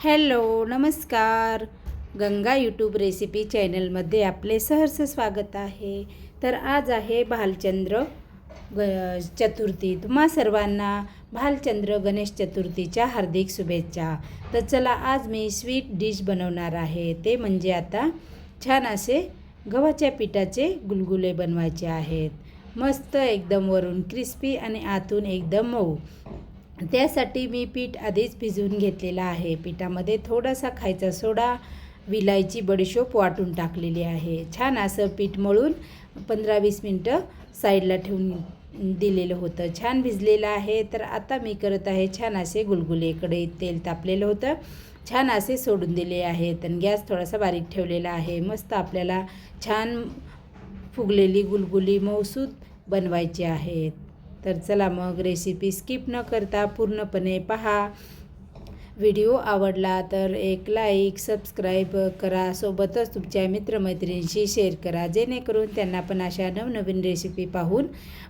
Hello नमस्कार. Ganga YouTube recipe चॅनलमध्ये आपले सहर्ष स्वागत आहे. तर आज आहे भालचंद्र चतुर्थी. तुम्हा सर्वांना भालचंद्र गणेश चतुर्थीच्या हार्दिक शुभेच्छा. तर चला आज मी स्वीट डिश बनवणार आहे. ते म्हणजे आता छान असे गव्हाच्या पिठाचे गुलगुले बनवायचे आहेत. मस्त एकदम वरून क्रिस्पी आणि आतून एकदम मऊ. त्यासाठी मी पीठ आधीच भिजवून घेतलेला आहे. पिठामध्ये थोडासा खायचा सोडा, विलायची, बडीशोप वाटून टाकलेली आहे. छान असं पीठ मळून 15-20 मिनटं साईडला ठेवून दिलेलं होतं. छान भिजलेलं आहे. तर आता मी करत आहे छान असे गुलगुले. कढईत तेल तापलेलं होतं, छान असे सोडून दिले आहेत आणि गॅस थोडासा बारीक ठेवलेला आहे. मस्त आपल्याला छान फुगलेली गुलगुली मऊसूत बनवायची आहेत. तर चला मग रेसिपी स्किप न करता पूर्णपणे पहा. व्हिडिओ आवडला तर एक लाईक, सबस्क्राईब करा. सोबतच तुमच्या मित्रमैत्रिणींशी शेअर करा, जेणेकरून त्यांना पण अशा नवनवीन रेसिपी पाहून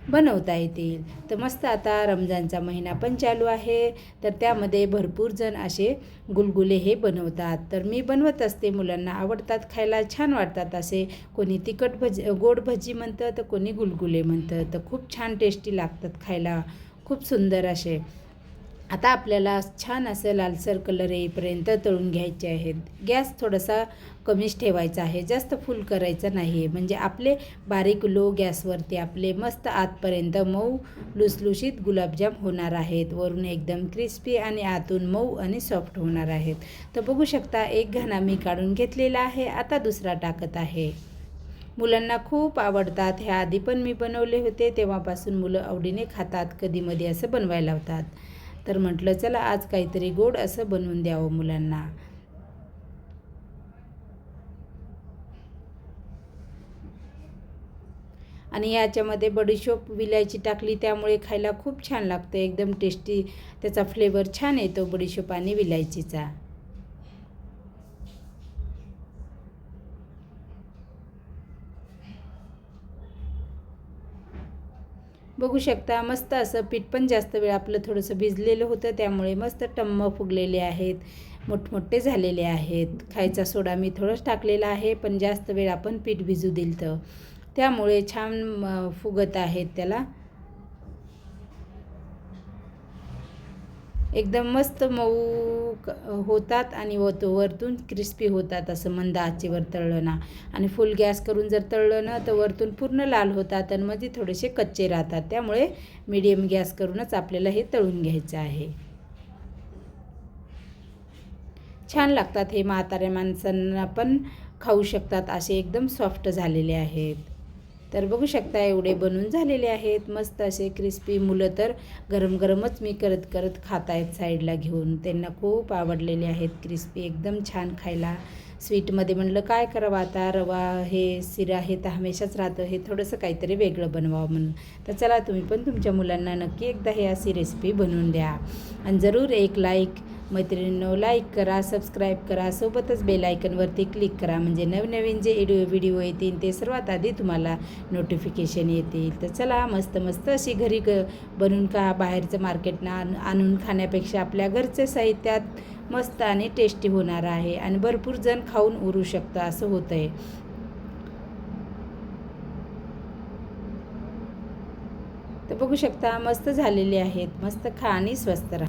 बनवता येतील. तर मस्त आता रमजानचा महिना पण चालू आहे, तर त्यामध्ये भरपूर जण असे गुलगुले हे बनवतात. तर मी बनवत असते, मुलांना आवडतात, खायला छान वाटतात. असे कोणी तिखट गोड भजी म्हणतं, तर कोणी गुलगुले म्हणतं. तर खूप छान टेस्टी लागतात खायला, खूप सुंदर असे. आता आपल्याला छान असं लालसर कलर येईपर्यंत तळून घ्यायचे आहेत. गॅस थोडासा कमीच ठेवायचा आहे, जास्त फुल करायचं नाही आहे. म्हणजे आपले बारीक लो गॅसवरती आपले मस्त आतपर्यंत मऊ लुसलुशीत गुलाबजाम होणार आहेत. वरून एकदम क्रिस्पी आणि आतून मऊ आणि सॉफ्ट होणार आहेत. तर बघू शकता एक घाणा मी काढून घेतलेला आहे. आता दुसरा टाकत आहे. मुलांना खूप आवडतात. ह्या आधी पण मी बनवले होते, तेव्हापासून मुलं आवडीने खातात. कधीमध्ये असं बनवायला लावतात. तर म्हटलं चला आज काहीतरी गोड असं बनवून द्यावं मुलांना. आणि याच्यामध्ये बडीशोप, विलायची टाकली, त्यामुळे खायला खूप छान लागतं. एकदम टेस्टी त्याचा फ्लेवर छान येतो बडीशोप आणि विलायचीचा. बघू शकता मस्त असं पीठ पण जास्त वेळ आपलं थोडंसं भिजलेलं होतं, त्यामुळे मस्त टम्म फुगलेले आहेत, मोठमोठे झालेले आहेत. खायचा सोडा मी थोडंच टाकलेला आहे, पण जास्त वेळ आपण पीठ भिजू दिलं, त्यामुळे छान फुगत आहेत. त्याला एकदम मस्त मऊ होतात आणि वरतून क्रिस्पी होतात. असं मंद आचेवर तळलं ना, आणि फुल गॅस करून जर तळलं ना तर वरतून पूर्ण लाल होतात आणि मध्ये थोडेसे कच्चे राहतात. त्यामुळे मीडियम गॅस करूनच आपल्याला हे तळून घ्यायचं आहे. छान लागतात हे, म्हाताऱ्या माणसांना पण खाऊ शकतात. असे एकदम सॉफ्ट झालेले आहेत. तर बघू शकता एवढे बनून झालेले आहेत मस्त असे क्रिस्पी. मुलं तर गरम गरमच मी करत करत खात आहेत साईडला घेऊन. त्यांना खूप आवडलेले आहेत, क्रिस्पी एकदम छान खायला. स्वीटमध्ये म्हणलं काय करावं आता, रवा हे शिरा हे तर हमेशाच राहतं, हे थोडंसं काहीतरी वेगळं बनवावं म्हणून. तर चला तुम्ही पण तुमच्या मुलांना नक्की एकदा हे अशी रेसिपी बनवून द्या. आणि जरूर एक लाईक मैत्रिणींनो, लाईक करा, सबस्क्राईब करा, सोबतच बेल आयकनवरती क्लिक करा, म्हणजे नवनवीन जे व्हिडिओ येतील ते सर्वात आधी तुम्हाला नोटिफिकेशन येतील. तर चला मस्त मस्त अशी घरी बनवून का, बाहेरचं मार्केटनं आणून खाण्यापेक्षा आपल्या घरचे साहित्यात मस्त आणि टेस्टी होणार आहे आणि भरपूर जण खाऊन उरू शकतं असं होतं आहे. तर बघू शकता मस्त झालेले आहेत. मस्त खा आणि स्वस्त राहा.